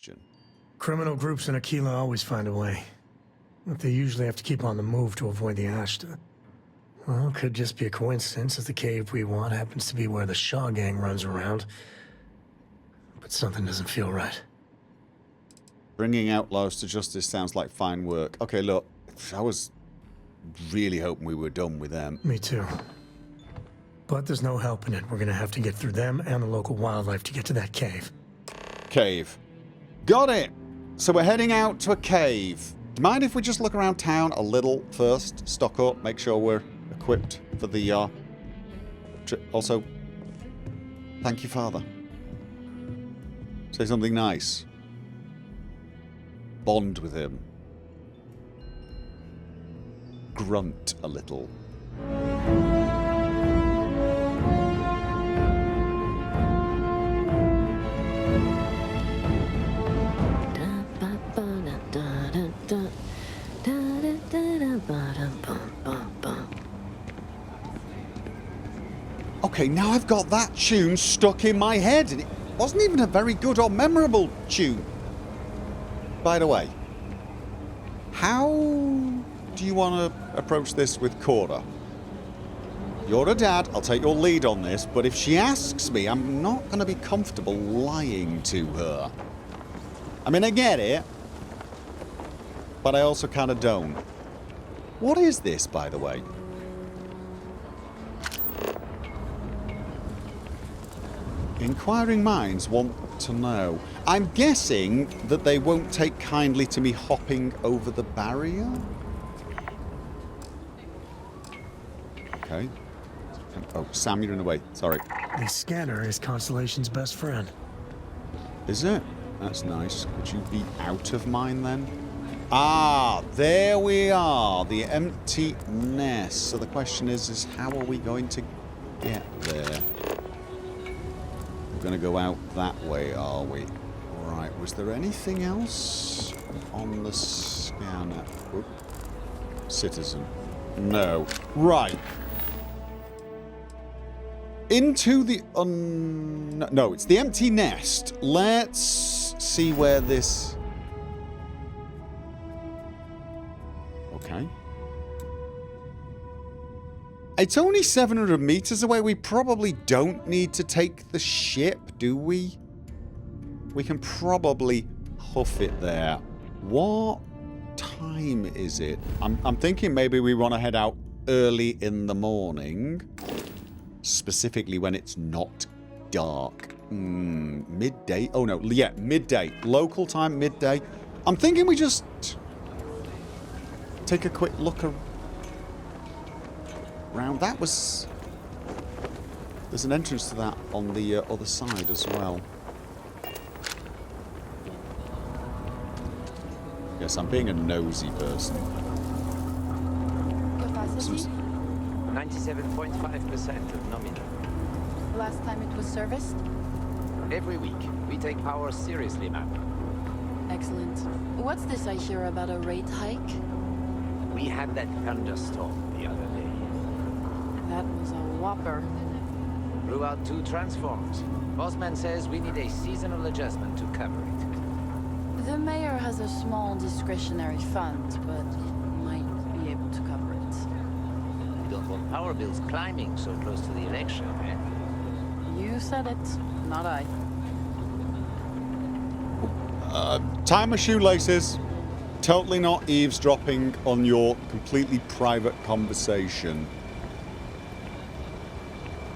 question. Criminal groups in Akila always find a way. But they usually have to keep on the move to avoid the Ashta. Well, it could just be a coincidence, as the cave we want happens to be where the Shaw gang runs around. But something doesn't feel right. Bringing outlaws to justice sounds like fine work. Okay, look, I was really hoping we were done with them. Me too. But there's no helping it. We're gonna have to get through them and the local wildlife to get to that cave. Cave. Got it! So we're heading out to a cave. Do you mind if we just look around town a little first? Stock up, make sure we're equipped for the trip. Also, thank you, Father. Say something nice. Bond with him. Grunt a little. Okay, now I've got that tune stuck in my head, and it wasn't even a very good or memorable tune. By the way, how do you want to approach this with Cora? You're a dad, I'll take your lead on this, but if she asks me, I'm not going to be comfortable lying to her. I mean, I get it, but I also kind of don't. What is this, by the way? Inquiring minds want to know. I'm guessing that they won't take kindly to me hopping over the barrier? Okay. Oh, Sam, you're in the way. Sorry. The scanner is Constellation's best friend. Is it? That's nice. Could you be out of mine then? Ah, there we are. The empty nest. So the question is how are we going to get there? We're going to go out that way, are we? Right, was there anything else on the scanner? Oop. Citizen. No. Right. Into the no, it's the empty nest. Let's see where this... Okay. It's only 700 meters away. We probably don't need to take the ship, do we? We can probably hoof it there. What time is it? I'm thinking maybe we want to head out early in the morning. Specifically when it's not dark. Midday? Oh no, yeah, midday. Local time, midday. I'm thinking we just take a quick look around. That was... There's an entrance to that on the other side as well. Yes, I'm being a nosy person. Capacity? 97.5% of nominal. Last time it was serviced? Every week. We take power seriously, ma'am. Excellent. What's this I hear about a rate hike? We had that thunderstorm the other day. That was a whopper. Blew out 2 transformers. Bossman says we need a seasonal adjustment to cover it. The mayor has a small discretionary fund, but might be able to cover it. We don't want power bills climbing so close to the election, eh? You said it, not I. Tie my shoelaces. Totally not eavesdropping on your completely private conversation.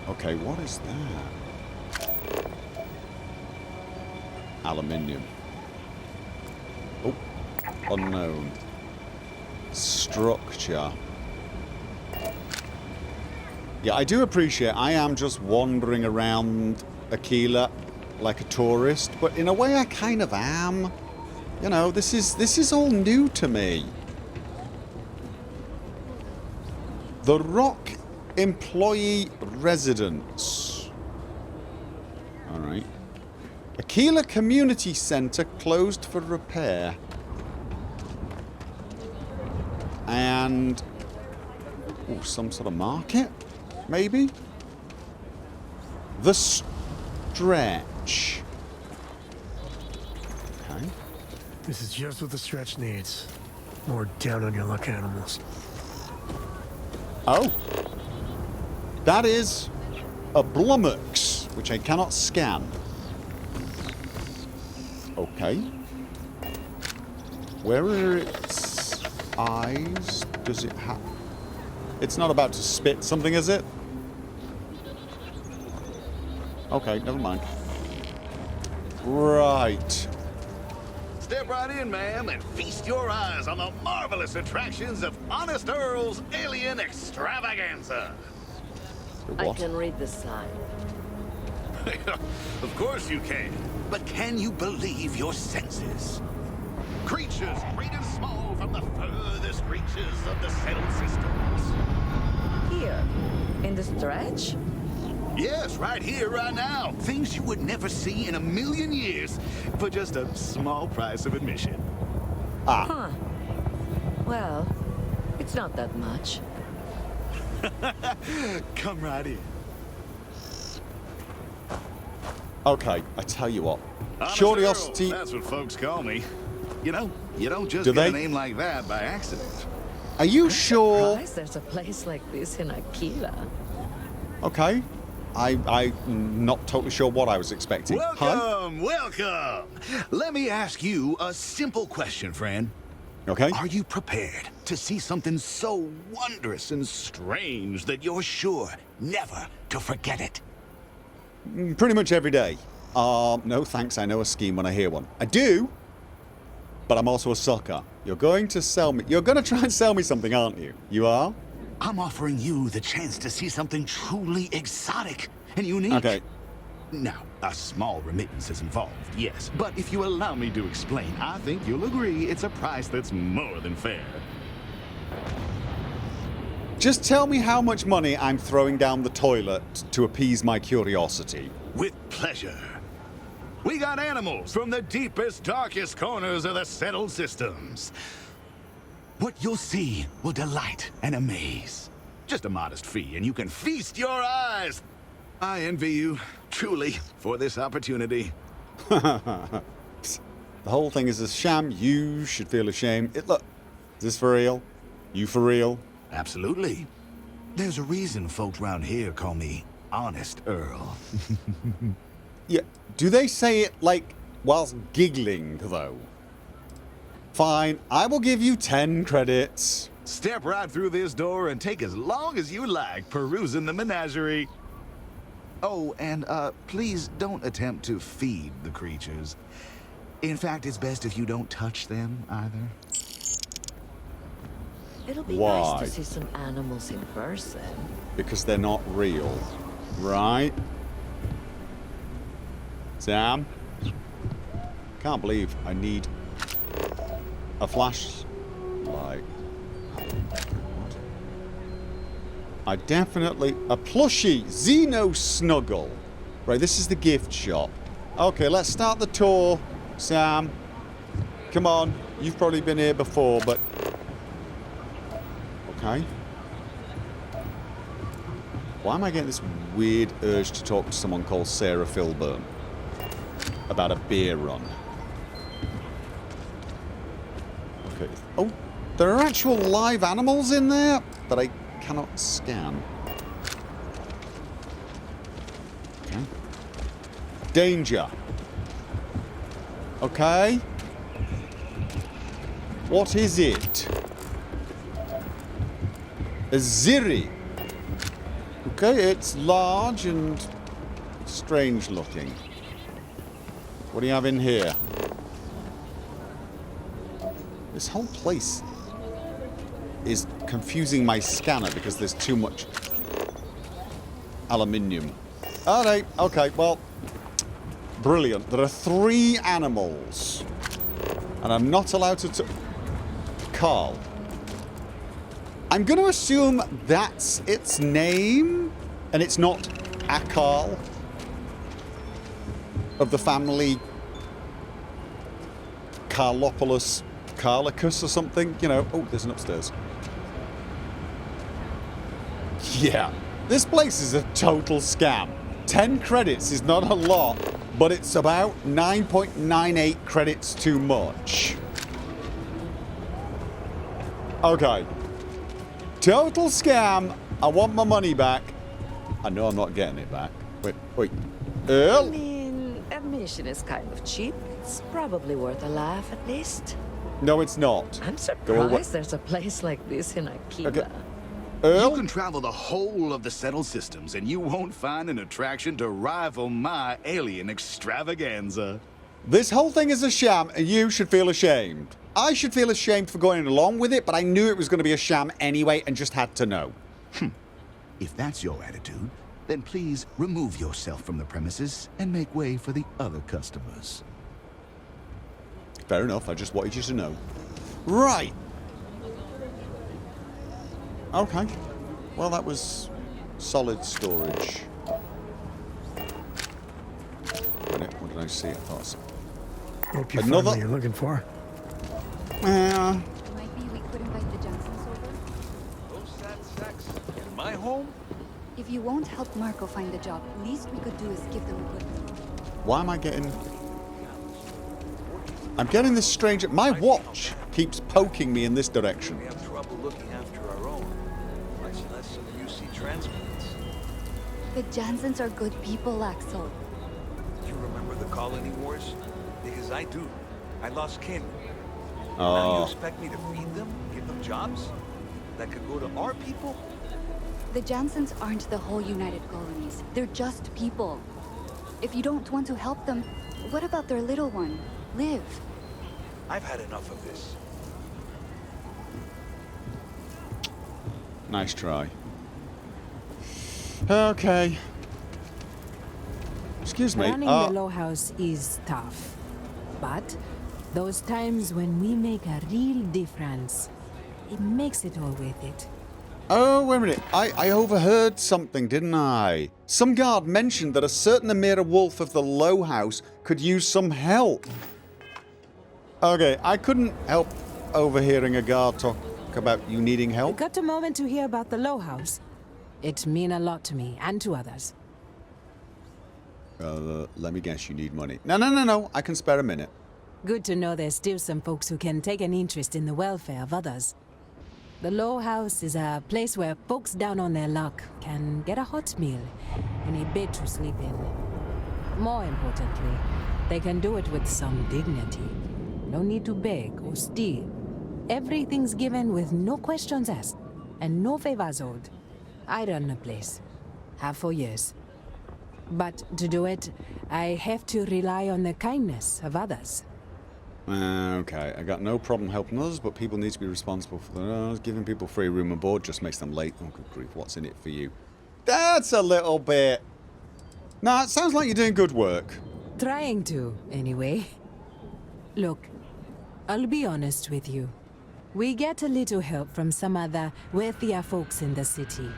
Okay, what is that? Aluminium. Oh, unknown. Structure. Yeah, I do appreciate I am just wandering around Akila like a tourist, but in a way I kind of am. You know, this is all new to me. The Rock Employee Residence. Alright. Akila Community Center closed for repair. And... oh, some sort of market? Maybe? The Stretch. Okay. Okay. This is just what the stretch needs. More down-on-your-luck animals. Oh. That is a Blummox, which I cannot scan. Okay. Where are its eyes? Does it have... It's not about to spit something, is it? Okay, never mind. Right. Step right in, ma'am, and feast your eyes on the marvelous attractions of Honest Earl's alien extravaganza. I What? can read the sign. Of course you can. But can you believe your senses? Creatures great and small from the furthest reaches of the settled systems. Here, in the stretch? Yes, right here, right now. Things you would never see in a million years for just a small price of admission. Ah. Huh. Well, it's not that much. Come right in. Okay, I tell you what. Honest Curiosity... Earl, that's what folks call me. You know, you don't just Do get they? a name like that by accident. Are you sure? Surprised there's a place like this in Akila. Okay. I'm not totally sure what I was expecting. Hi. Welcome, welcome. Let me ask you a simple question, friend. Okay. Are you prepared to see something so wondrous and strange that you're sure never to forget it? Pretty much every day. No thanks, I know a scheme when I hear one. I do, but I'm also a sucker. You're going to sell me... You're going to try and sell me something, aren't you? You are? I'm offering you the chance to see something truly exotic and unique. Okay. Now, a small remittance is involved, yes. But if you allow me to explain, I think you'll agree it's a price that's more than fair. Just tell me how much money I'm throwing down the toilet to appease my curiosity. With pleasure. We got animals from the deepest, darkest corners of the settled systems. What you'll see will delight and amaze. Just a modest fee, and you can feast your eyes. I envy you, truly, for this opportunity. The whole thing is a sham. You should feel ashamed. Look, is this for real? You for real? Absolutely. There's a reason folks around here call me Honest Earl. Yeah. Do they say it, like, whilst giggling, though? Fine, I will give you 10 credits. Step right through this door and take as long as you like perusing the menagerie. Oh, and please don't attempt to feed the creatures. In fact, it's best if you don't touch them either. It'll be Why? nice to see some animals in person. Because they're not real. Right? Sam? Can't believe I need a flashlight. I definitely... A plushie! Xeno Snuggle! Right, this is the gift shop. Okay, let's start the tour, Sam. Come on. You've probably been here before, but... Okay. Why am I getting this weird urge to talk to someone called Sarah Filburn about a beer run? Okay. Oh, there are actual live animals in there that I cannot scan. Okay. Danger. Okay. What is it? A Ziri. Okay, it's large and strange looking. What do you have in here? This whole place is confusing my scanner because there's too much aluminium. Alright, okay, well, brilliant. There are 3 animals. And I'm not allowed to... Carl. I'm going to assume that's its name, and it's not Akal of the family Carlopoulos Carlicus or something. You know, oh, there's an upstairs. Yeah, this place is a total scam. 10 credits is not a lot, but it's about 9.98 credits too much. Okay. Total scam. I want my money back. I know I'm not getting it back. Wait. I Earl? mean, admission is kind of cheap. It's probably worth a laugh at least. No, it's not. I'm Go away. surprised there's a place like this in Akila. Okay. You Earl? can travel the whole of the settled systems, and you won't find an attraction to rival my alien extravaganza. This whole thing is a sham, and you should feel ashamed. I should feel ashamed for going along with it, but I knew it was going to be a sham anyway and just had to know. If that's your attitude, then please remove yourself from the premises and make way for the other customers. Fair enough, I just wanted you to know. Right. Okay. Well, that was solid storage. What did I see? I thought so. Hope you Another- found what you're looking for. Uh, Might be we could invite the Johnsons over. No sad sex in my home? If you won't help Marco find a job, least we could do is give them a good look. why am I getting... I'm getting this strange... My watch keeps poking me in this direction. We have trouble looking after our own. Much less some UC transplants. The Johnsons are good people, Axel. You remember the colony wars? Because I do. I lost kin. Now Oh. you expect me to feed them? Give them jobs? That could go to our people? The Johnsons aren't the whole United Colonies. They're just people. If you don't want to help them, what about their little one, Liv? I've had enough of this. Nice try. Okay. Excuse me. Running the low house is tough. But those times when we make a real difference, it makes it all worth it. Oh, wait a minute. I overheard something, didn't I? Some guard mentioned that a certain Amira Wolf of the Low House could use some help. Okay, I couldn't help overhearing a guard talk about you needing I help. got a moment to hear about the low house. It means a lot to me and to others. Let me guess, you need money. No. I can spare a minute. Good to know there's still some folks who can take an interest in the welfare of others. The low house is a place where folks down on their luck can get a hot meal and a bed to sleep in. More importantly, they can do it with some dignity. No need to beg or steal. Everything's given with no questions asked and no favors owed. I run the place. Have for years. But to do it, I have to rely on the kindness of others. Okay, I got no problem helping others, but people need to be responsible for their giving people free room and board just makes them late. Oh, good grief, what's in it for you? That's a little bit... Nah, it sounds like you're doing good work. Trying to, anyway. Look, I'll be honest with you. We get a little help from some other wealthier folks in the city.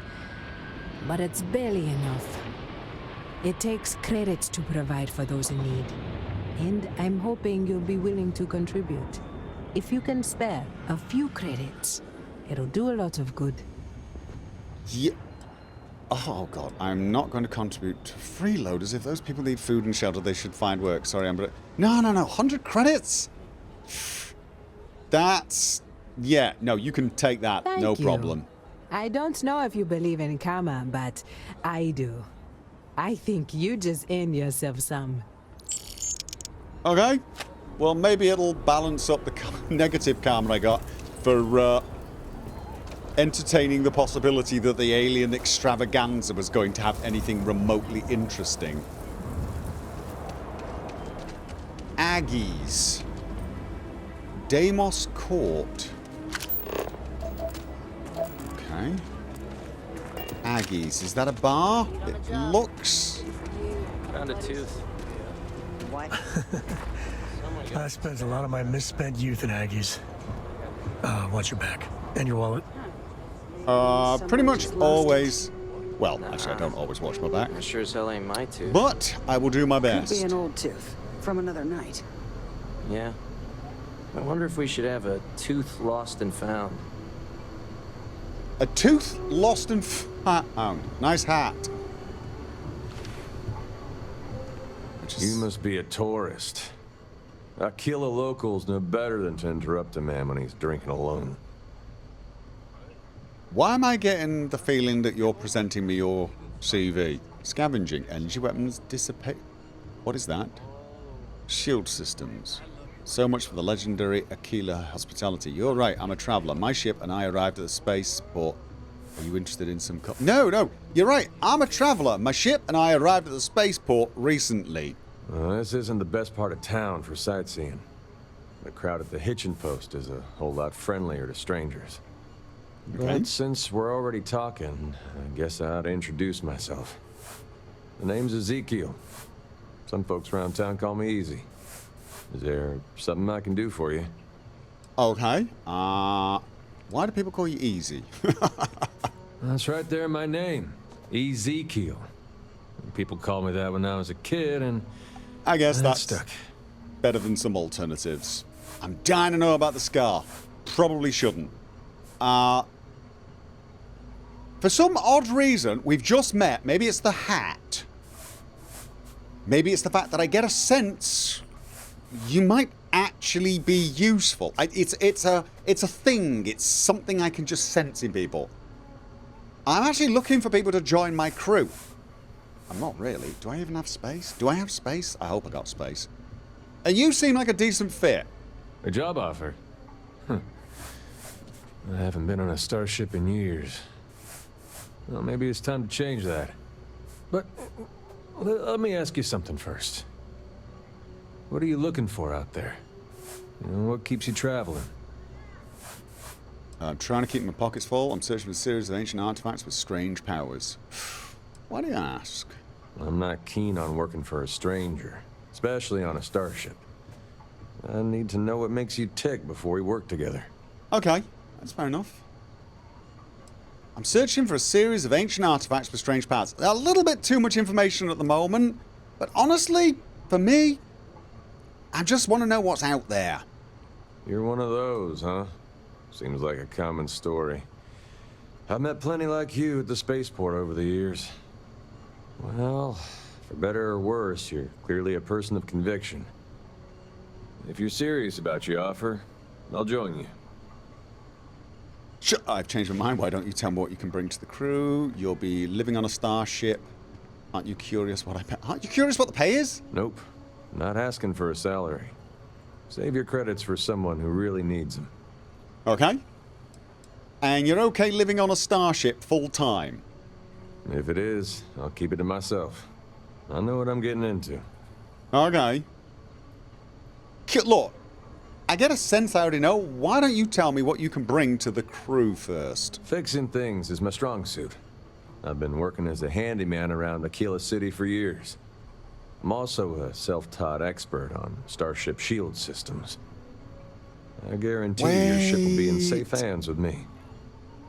But it's barely enough. It takes credits to provide for those in need. And I'm hoping you'll be willing to contribute. If you can spare a few credits, it'll do a lot of good. Yeah. Oh, God, I'm not going to contribute to freeloaders. If those people need food and shelter, they should find work. Sorry, Amber. No. 100 credits? That's... Yeah, no, you can take that. Thank no you. problem. I don't know if you believe in karma, but I do. I think you just earned yourself some. Okay. Well, maybe it'll balance up the negative karma I got for entertaining the possibility that the alien extravaganza was going to have anything remotely interesting. Aggies. Deimos Court. Okay. Aggies. Is that a bar? It looks... Found a tooth. I spent a lot of my misspent youth in Aggies. Watch your back. And your wallet. Pretty much always... Well, actually, I don't always watch my back. That sure as hell ain't my tooth. But I will do my Could be best. an old tooth from another night. Yeah. I wonder if we should have a tooth lost and found. A tooth lost and found. Nice hat. You must be a tourist. Akila locals know better than to interrupt a man when he's drinking alone. Why am I getting the feeling that you're presenting me your CV? Scavenging, energy weapons, dissipate. What is that? Shield systems. So much for the legendary Akila hospitality. You're right, I'm a traveller. My ship and I arrived at the spaceport. Are you interested in some... No, you're right. I'm a traveller. My ship and I arrived at the spaceport recently. This isn't the best part of town for sightseeing. The crowd at the hitching post is a whole lot friendlier to strangers. Okay. But since we're already talking, I guess I ought to introduce myself. The name's Ezekiel. Some folks around town call me Easy. Is there something I can do for you? Okay. Why do people call you Easy? That's right there in my name. Ezekiel. People called me that when I was a kid, and I guess that that's stuck. Better than some alternatives. I'm dying to know about the scar. Probably shouldn't. For some odd reason, we've just met. Maybe it's the hat. Maybe it's the fact that I get a sense you might actually be useful. It's a thing. It's something I can just sense in people. I'm actually looking for people to join my crew. I'm not really. Do I even have space? Do I have space? I hope I got space. And you seem like a decent fit. A job offer? Huh. I haven't been on a starship in years. Well, maybe it's time to change that. But let me ask you something first. What are you looking for out there? What keeps you traveling? I'm trying to keep my pockets full. I'm searching for a series of ancient artifacts with strange powers. Why do you ask? I'm not keen on working for a stranger, especially on a starship. I need to know what makes you tick before we work together. Okay, that's fair enough. I'm searching for a series of ancient artifacts with strange powers. A little bit too much information at the moment, but honestly, for me, I just want to know what's out there. You're one of those, huh? Seems like a common story. I've met plenty like you at the spaceport over the years. Well, for better or worse, you're clearly a person of conviction. If you're serious about your offer, I'll join you. Sure, I've changed my mind. Why don't you tell me what you can bring to the crew? You'll be living on a starship. Aren't you curious what Aren't you curious what the pay is? Nope. Not asking for a salary. Save your credits for someone who really needs them. Okay. And you're okay living on a starship full time? If it is, I'll keep it to myself. I know what I'm getting into. Okay. Look, I get a sense I already know. Why don't you tell me what you can bring to the crew first? Fixing things is my strong suit. I've been working as a handyman around Akila City for years. I'm also a self-taught expert on starship shield systems. I guarantee your ship will be in safe hands with me.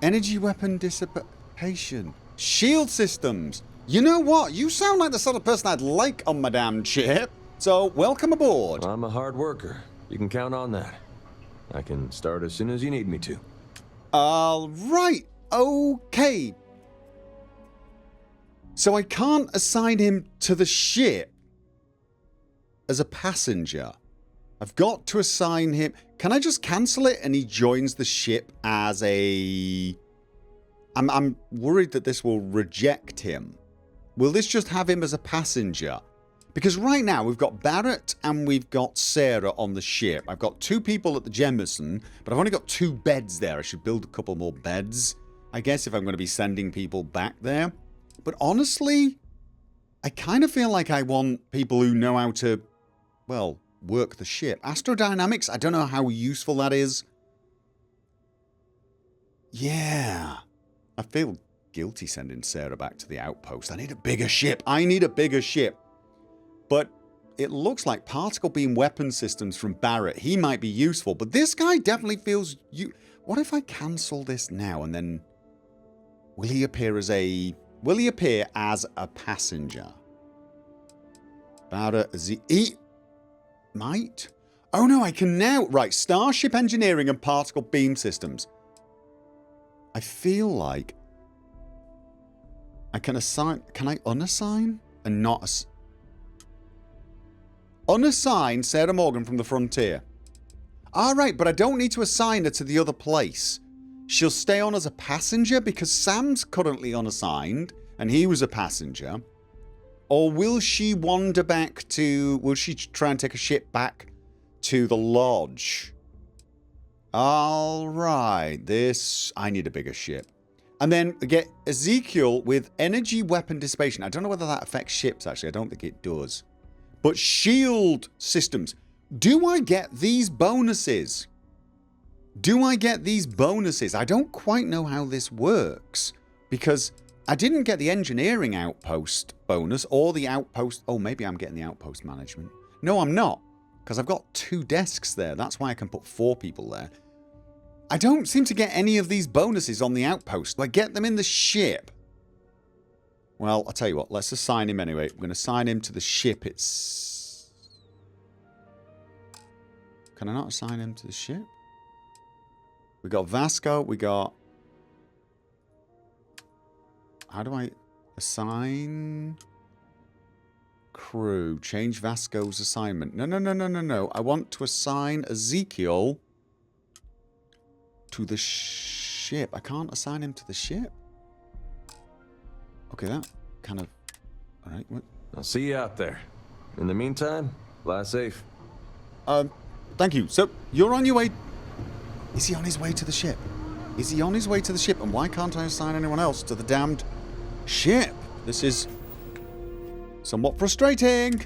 Energy weapon dissipation. Shield systems. You know what? You sound like the sort of person I'd like on my damn ship. So, welcome aboard. I'm a hard worker. You can count on that. I can start as soon as you need me to. Right. Okay. So I can't assign him to the ship as a passenger. I've got to assign him... Can I just cancel it and he joins the ship as a... I'm worried that this will reject him. Will this just have him as a passenger? Because right now we've got Barrett and we've got Sarah on the ship. I've got 2 people at the Jemison, but I've only got 2 beds there. I should build a couple more beds, I guess, if I'm going to be sending people back there. But honestly, I kind of feel like I want people who know how to, well, work the ship. Astrodynamics, I don't know how useful that is. Yeah. I feel guilty sending Sarah back to the outpost. I need a bigger ship. I need a bigger ship. But it looks like particle beam weapon systems from Barrett. He might be useful, but this guy definitely feels... What if I cancel this now and then... Will he appear as a passenger? Barrett, he might? Oh no, I can now... Right, Starship Engineering and Particle Beam Systems. I feel like... I can assign... Can I unassign? And not... Unassign Sarah Morgan from the Frontier. Alright, but I don't need to assign her to the other place. She'll stay on as a passenger because Sam's currently unassigned and he was a passenger. Or will she wander back to... Will she try and take a ship back to the lodge? Alright, this... I need a bigger ship. And then get Ezekiel with energy weapon dissipation. I don't know whether that affects ships, actually. I don't think it does. But shield systems. Do I get these bonuses? Do I get these bonuses? I don't quite know how this works. Because I didn't get the engineering outpost bonus or the outpost... Oh, maybe I'm getting the outpost management. No, I'm not. Because I've got 2 desks there. That's why I can put 4 people there. I don't seem to get any of these bonuses on the outpost. Do I get them in the ship? Well, I'll tell you what. Let's assign him anyway. We're going to assign him to the ship. It's... Can I not assign him to the ship? We got Vasco. We got... How do I assign... Crew. Change Vasco's assignment. No. I want to assign Ezekiel... to the ship. I can't assign him to the ship. Okay, that kind of... Alright, what? I'll see you out there. In the meantime, fly safe. Thank you. So, you're on your way... Is he on his way to the ship? Is he on his way to the ship? And why can't I assign anyone else to the damned ship? This is... somewhat frustrating.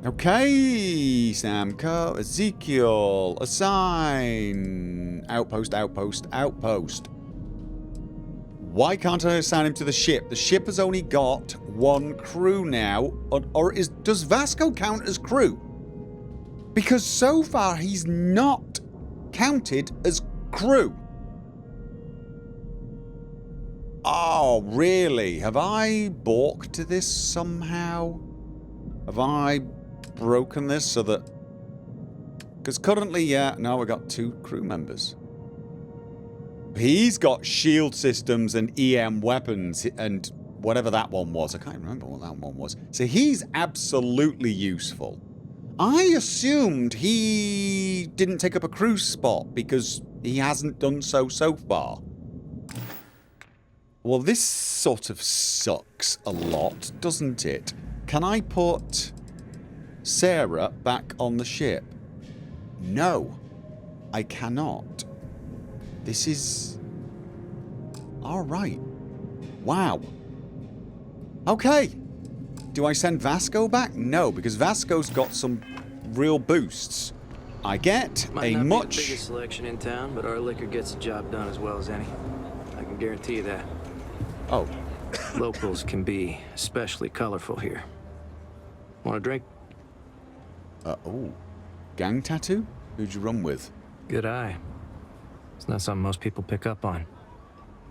Okay, Samco, Ezekiel, assign, outpost. Why can't I assign him to the ship? The ship has only got 1 crew now, does Vasco count as crew? Because so far he's not counted as crew. Oh, really? Have I balked to this somehow? Have I broken this so that... Because currently, yeah, no, we got 2 crew members. He's got shield systems and EM weapons and whatever that one was. I can't remember what that one was. So he's absolutely useful. I assumed he didn't take up a crew spot because he hasn't done so far. Well, this sort of sucks a lot, doesn't it? Can I put Sarah back on the ship? No, I cannot. This is... Alright. Wow. Okay. Do I send Vasco back? No, because Vasco's got some real boosts. I get Might a not much... be the biggest selection in town, but our liquor gets the job done as well as any. I can guarantee you that. Oh. Locals can be especially colorful here. Want a drink? Oh. Gang tattoo? Who'd you run with? Good eye. It's not something most people pick up on.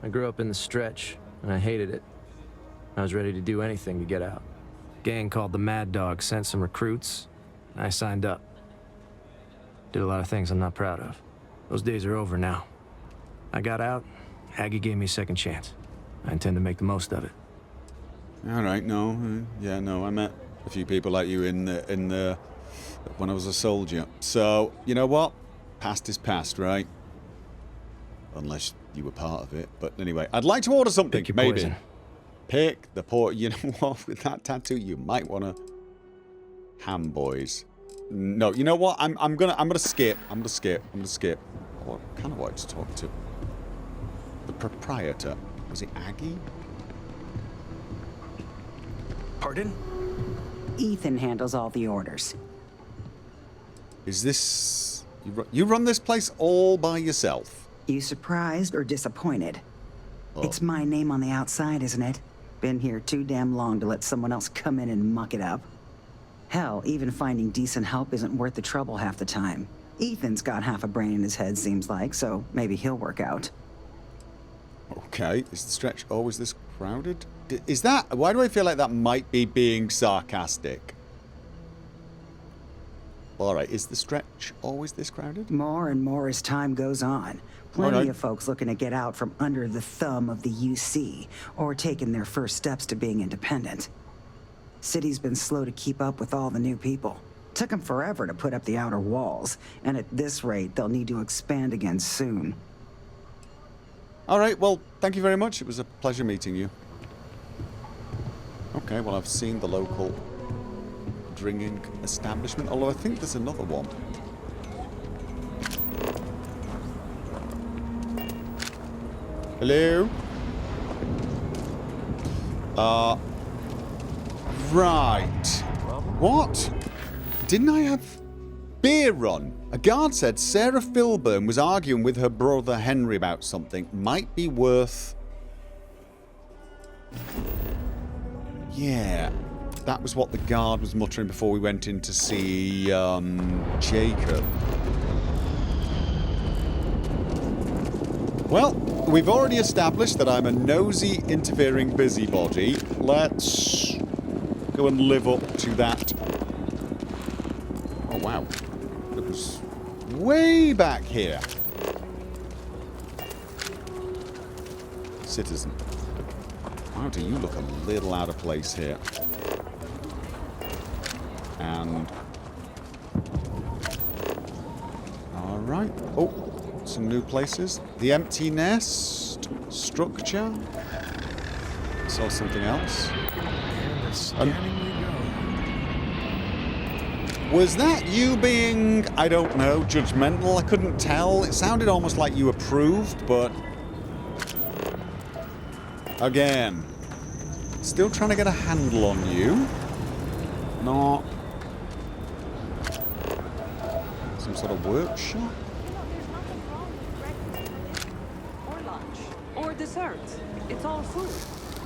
I grew up in the stretch, and I hated it. I was ready to do anything to get out. Gang called the Mad Dog sent some recruits, and I signed up. Did a lot of things I'm not proud of. Those days are over now. I got out, Aggie gave me a second chance. I intend to make the most of it. Alright, no. Yeah, no, I met a few people like you in the when I was a soldier. So, you know what? Past is past, right? Unless you were part of it. But anyway, I'd like to order something, Pick your maybe. poison. Pick the poison. You know what? With that tattoo, you might want to... Ham boys. No, you know what? I'm gonna skip. I'm gonna skip. What kind of wanted to talk to? The proprietor. Was it Aggie? Pardon? Ethan handles all the orders. Is this... You run this place all by yourself? You surprised or disappointed? Oh. It's my name on the outside, isn't it? Been here too damn long to let someone else come in and muck it up. Hell, even finding decent help isn't worth the trouble half the time. Ethan's got half a brain in his head, seems like, so maybe he'll work out. Okay, is the stretch always this crowded? Is that... Why do I feel like that might be being sarcastic? Alright, is the stretch always this crowded? More and more as time goes on. Plenty of folks looking to get out from under the thumb of the UC, or taking their first steps to being independent. City's been slow to keep up with all the new people. Took them forever to put up the outer walls, and at this rate, they'll need to expand again soon. All right, well, thank you very much. It was a pleasure meeting you. Okay, well, I've seen the local drinking establishment, although I think there's another one. Hello? Right. What? Didn't I have beer run? A guard said Sarah Filburn was arguing with her brother Henry about something. Might be worth... Yeah. That was what the guard was muttering before we went in to see, Jacob. Well, we've already established that I'm a nosy, interfering busybody. Let's go and live up to that. Oh, wow. It was way back here. Citizen. Wow, do you look a little out of place here. And... Alright. Oh, some new places. The empty nest structure. Saw something else. Was that you being, I don't know, judgmental? I couldn't tell. It sounded almost like you approved, but... Again. Still trying to get a handle on you. Not... Some sort of workshop? Or lunch. Or dessert. It's all food.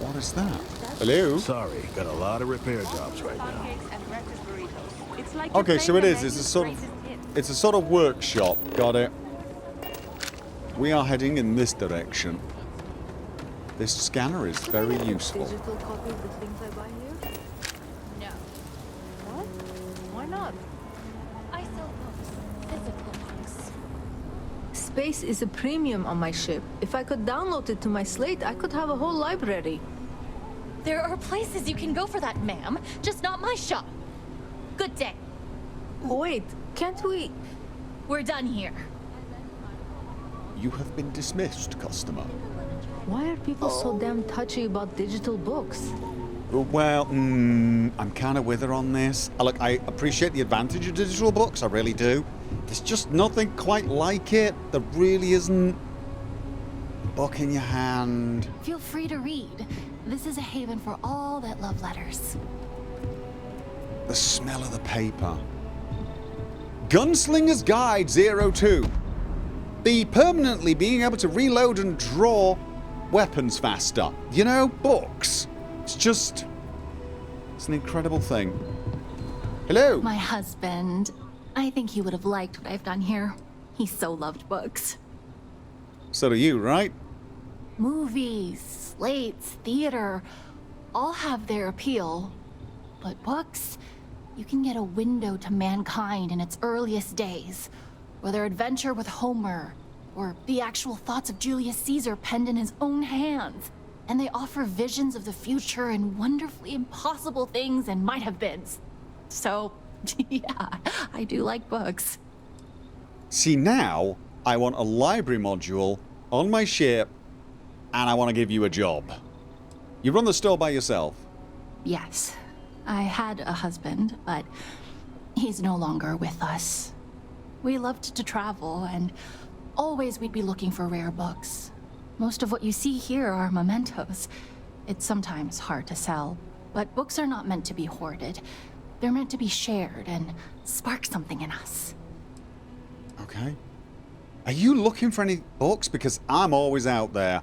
What is that? Hello? Sorry, got a lot of repair jobs right now. Okay, so it is. It's a sort of workshop. Got it. We are heading in this direction. This scanner is very useful. Digital copy of the things I buy here? No. What? Why not? I sell books. Physical books. Space is a premium on my ship. If I could download it to my slate, I could have a whole library. There are places you can go for that, ma'am. Just not my shop. Good day. Wait, can't we... We're done here. You have been dismissed, customer. Why are people so damn touchy about digital books? Well, I'm kind of with her on this. Look, I appreciate the advantage of digital books, I really do. There's just nothing quite like it. There really isn't. Book in your hand. Feel free to read. This is a haven for all that love letters. The smell of the paper. Gunslinger's Guide 02. Be permanently being able to reload and draw weapons faster. You know, books. It's an incredible thing. Hello. My husband. I think he would have liked what I've done here. He so loved books. So do you, right? Movies, slates, theater, all have their appeal. But books, you can get a window to mankind in its earliest days. Whether adventure with Homer, or the actual thoughts of Julius Caesar penned in his own hands. And they offer visions of the future and wonderfully impossible things and might-have-beens. So, yeah, I do like books. See, now I want a library module on my ship, and I want to give you a job. You run the store by yourself? Yes. I had a husband, but he's no longer with us. We loved to travel, and always we'd be looking for rare books. Most of what you see here are mementos. It's sometimes hard to sell, but books are not meant to be hoarded. They're meant to be shared and spark something in us. Okay. Are you looking for any books? Because I'm always out there.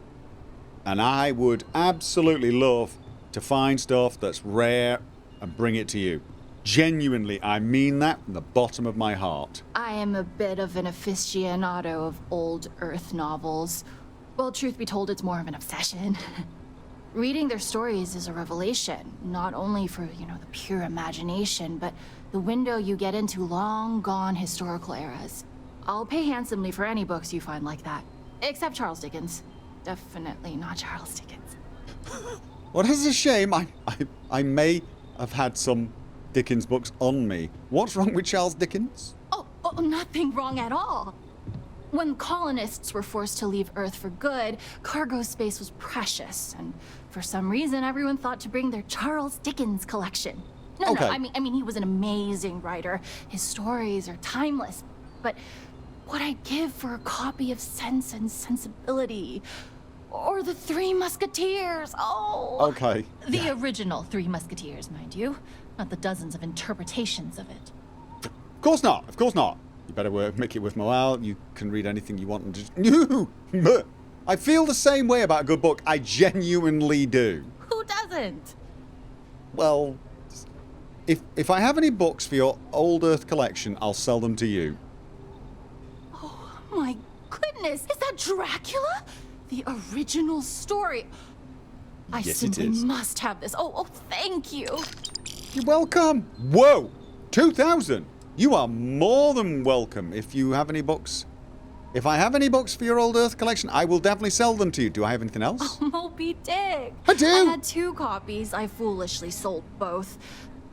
And I would absolutely love to find stuff that's rare and bring it to you. Genuinely, I mean that from the bottom of my heart. I am a bit of an aficionado of old Earth novels. Well, truth be told, it's more of an obsession. Reading their stories is a revelation, not only for, the pure imagination, but the window you get into long-gone historical eras. I'll pay handsomely for any books you find like that. Except Charles Dickens. Definitely not Charles Dickens. What is a shame. I may I've had some Dickens books on me. What's wrong with Charles Dickens? Oh, nothing wrong at all. When colonists were forced to leave Earth for good, cargo space was precious, and for some reason, everyone thought to bring their Charles Dickens collection. No, Okay. I mean, he was an amazing writer. His stories are timeless, but what I'd give for a copy of Sense and Sensibility, or The Three Musketeers. Oh. Okay. The original Three Musketeers, mind you, not the dozens of interpretations of it. Of course not. Of course not. You better make it with morale. You can read anything you want and just... No! I feel the same way about a good book. I genuinely do. Who doesn't? Well, if I have any books for your Old Earth collection, I'll sell them to you. Oh my goodness! Is that Dracula? The original story. I Yes, it simply is. must have this. Oh, thank you. You're welcome. Whoa! 2,000! You are more than welcome if you have any books. If I have any books for your Old Earth collection, I will definitely sell them to you. Do I have anything else? Oh, Moby Dick. I do. I had 2 copies. I foolishly sold both.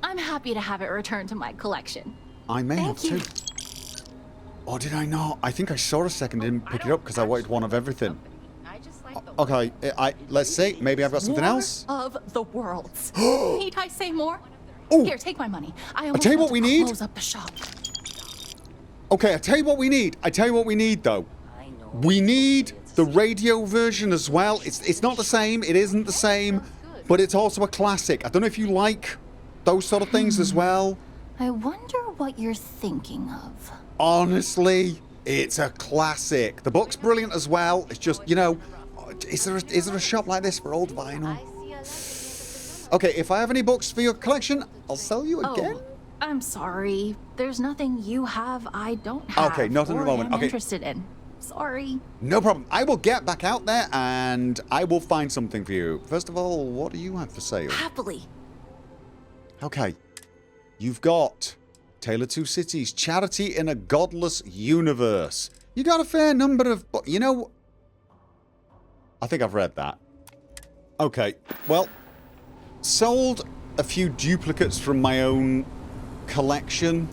I'm happy to have it returned to my collection. I may have Thank you. too. Or did I not? I think I saw a second and didn't pick it up because I wanted one of everything. Okay, let's see. Maybe I've got something War else. of the Worlds. Need I say more? Ooh. Here, take my money. I tell you what we need. Close up the shop. Okay, I tell you what we need. I tell you what we need, though. We need the radio version as well. It's not the same. It isn't the same, but it's also a classic. I don't know if you like those sort of things as well. I wonder what you're thinking of. Honestly, it's a classic. The book's brilliant as well. It's just, you know, is there a shop like this for old vinyl? Okay, if I have any books for your collection, I'll sell you again. Oh, I'm sorry. There's nothing you have I don't have. Okay, not at the or moment. am Okay. interested in. Sorry. No problem. I will get back out there and I will find something for you. First of all, what do you have for sale? Happily. Okay. You've got Tale of Two Cities, Charity in a Godless Universe. You got a fair number of... You know... I think I've read that. Okay. Well, sold a few duplicates from my own collection.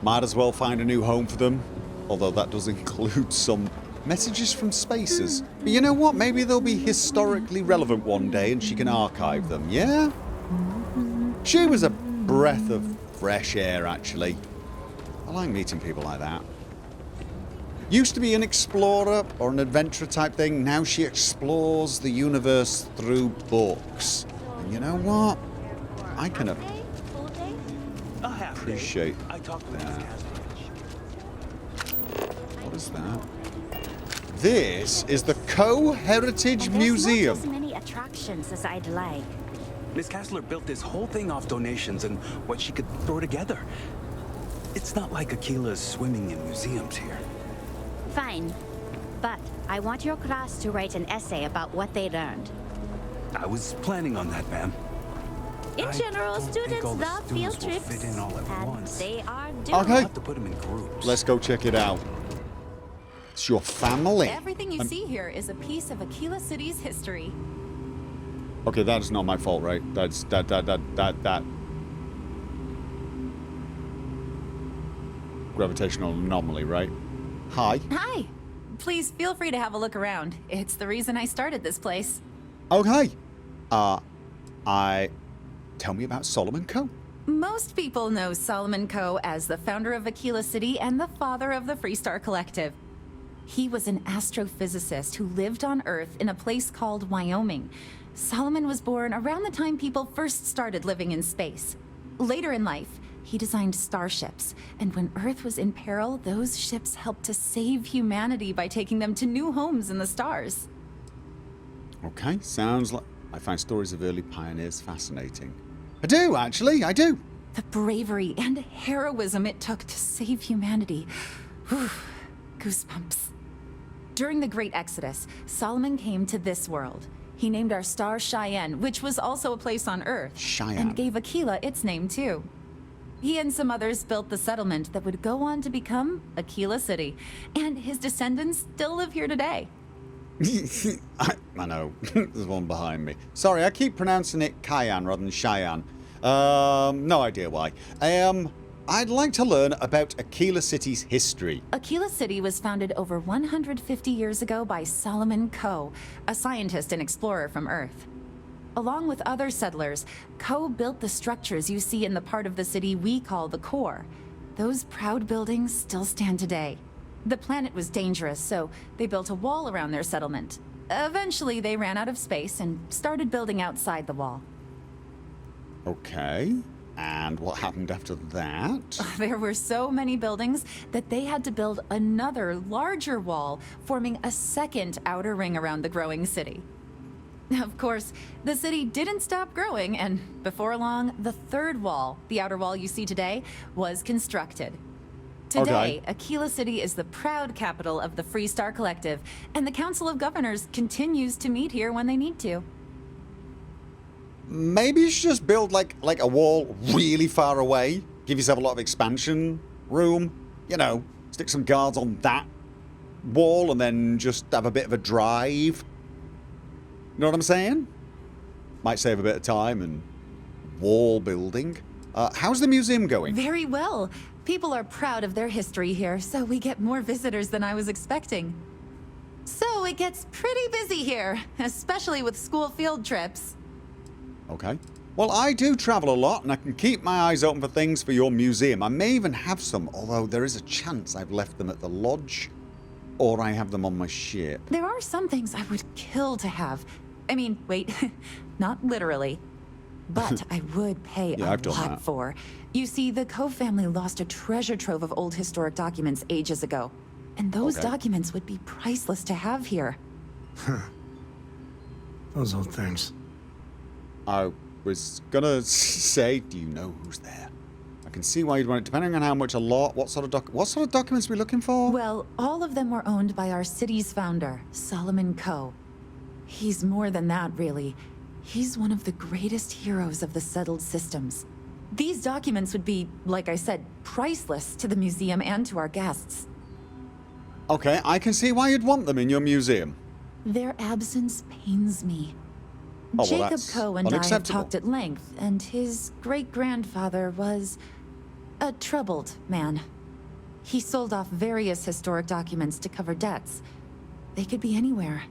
Might as well find a new home for them. Although that does include some messages from spacers. But you know what? Maybe they'll be historically relevant one day and she can archive them, yeah? She was a breath of fresh air, actually. I like meeting people like that. Used to be an explorer or an adventurer type thing. Now she explores the universe through books. And you know what? I can appreciate that. What is that? This is the Co-Heritage Museum. There's not as many attractions as I'd like. Miss Kessler built this whole thing off donations and what she could throw together. It's not like Akila's swimming in museums here. Fine. But I want your class to write an essay about what they learned. I was planning on that, ma'am. In general, students love field trips, and they are due. Okay. To put them in groups. Let's go check it out. It's your family. Everything you see here is a piece of Akila City's history. Okay, that is not my fault, right? That's that. Gravitational anomaly, right? Hi. Hi. Please feel free to have a look around. It's the reason I started this place. Okay. Tell me about Solomon Coe. Most people know Solomon Coe as the founder of Akila City and the father of the Freestar Collective. He was an astrophysicist who lived on Earth in a place called Wyoming. Solomon was born around the time people first started living in space. Later in life, he designed starships, and when Earth was in peril, those ships helped to save humanity by taking them to new homes in the stars. Okay, sounds like... I find stories of early pioneers fascinating. I do, actually, I do. The bravery and heroism it took to save humanity. Whew, goosebumps. During the Great Exodus, Solomon came to this world. He named our star Cheyenne, which was also a place on Earth. Cheyenne. And gave Akila its name, too. He and some others built the settlement that would go on to become Akila City. And his descendants still live here today. I know. There's one behind me. Sorry, I keep pronouncing it Cayenne rather than Cheyenne. No idea why. I'd like to learn about Akila City's history. Akila City was founded over 150 years ago by Solomon Coe, a scientist and explorer from Earth. Along with other settlers, Coe built the structures you see in the part of the city we call the core. Those proud buildings still stand today. The planet was dangerous, so they built a wall around their settlement. Eventually, they ran out of space and started building outside the wall. Okay. And what happened after that? There were so many buildings that they had to build another, larger wall, forming a second outer ring around the growing city. Of course, the city didn't stop growing, and before long, the third wall, the outer wall you see today, was constructed. Today, Akila City is the proud capital of the Free Star Collective, and the Council of Governors continues to meet here when they need to. Maybe you should just build like a wall really far away. Give yourself a lot of expansion room. You know, stick some guards on that wall and then just have a bit of a drive. You know what I'm saying? Might save a bit of time and wall building. How's the museum going? Very well. People are proud of their history here, so we get more visitors than I was expecting. So it gets pretty busy here, especially with school field trips. Okay. Well, I do travel a lot, and I can keep my eyes open for things for your museum. I may even have some, although there is a chance I've left them at the lodge, or I have them on my ship. There are some things I would kill to have. I mean, wait, not literally. But I would pay a lot for. You see, the Coe family lost a treasure trove of old historic documents ages ago. And those documents would be priceless to have here. Those old things. I was gonna say, do you know who's there? I can see why you'd want it, depending on how much, a lot. What sort of documents are we looking for? Well, all of them were owned by our city's founder, Solomon Coe. He's more than that, really. He's one of the greatest heroes of the settled systems. These documents would be, like I said, priceless to the museum and to our guests. Okay, I can see why you'd want them in your museum. Their absence pains me. Oh, well, Jacob that's Coe and I have unacceptable. talked at length, and his great-grandfather was a troubled man. He sold off various historic documents to cover debts. They could be anywhere.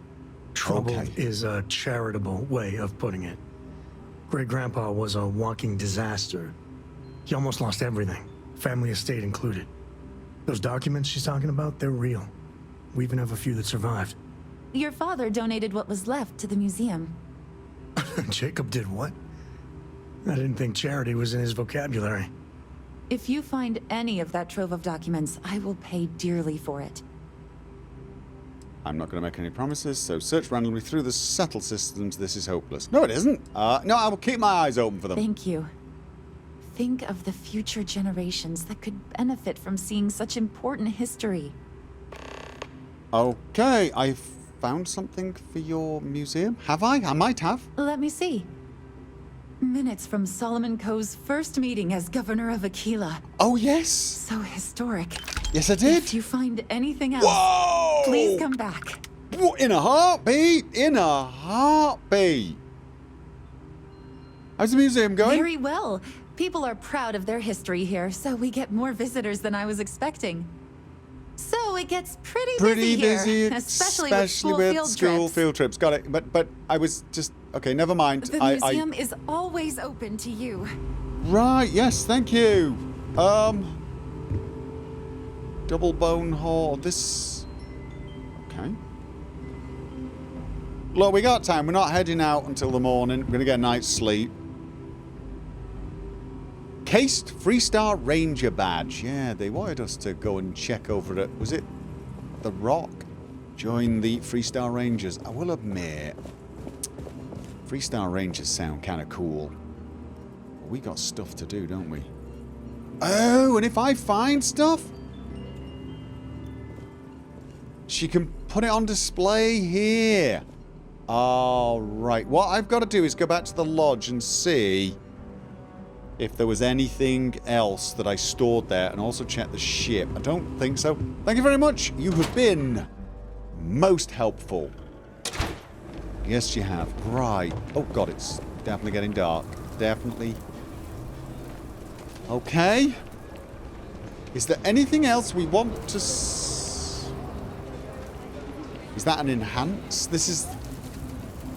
Trouble is a charitable way of putting it. Great-grandpa was a walking disaster. He almost lost everything, family estate included. Those documents she's talking about, they're real. We even have a few that survived. Your father donated what was left to the museum. Jacob did what? I didn't think charity was in his vocabulary. If you find any of that trove of documents, I will pay dearly for it. I'm not going to make any promises, so search randomly through the settled systems. This is hopeless. No, it isn't. No, I will keep my eyes open for them. Thank you. Think of the future generations that could benefit from seeing such important history. Okay, I found something for your museum. Have I? I might have. Let me see. Minutes from Solomon Coe's first meeting as governor of Akila. Oh, yes. So historic. Yes, I did. If you find anything else, Whoa! please come back. In a heartbeat. In a heartbeat. How's the museum going? Very well. People are proud of their history here, so we get more visitors than I was expecting. So it gets pretty busy here, especially with school field trips. Got it. But I was just okay. Never mind. The museum is always open to you. Right. Yes. Thank you. Double bone hall. This. Okay. Look, we got time. We're not heading out until the morning. We're gonna get a night's sleep. Cased Freestar Ranger badge. Yeah, they wanted us to go and check over it. Was it the Rock? Join the Freestar Rangers. I will admit, Freestar Rangers sound kind of cool. But we got stuff to do, don't we? Oh, and if I find stuff, she can put it on display here. All right. What I've got to do is go back to the lodge and see if there was anything else that I stored there, and also check the ship. I don't think so. Thank you very much. You have been most helpful. Yes, you have. Right. Oh, God, it's definitely getting dark. Definitely. Okay. Is there anything else we want to... Is that an enhance? This is...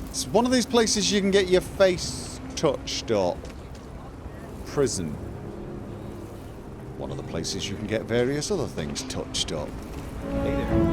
It's one of these places you can get your face touched up. Prison. One of the places you can get various other things touched up. Hey there.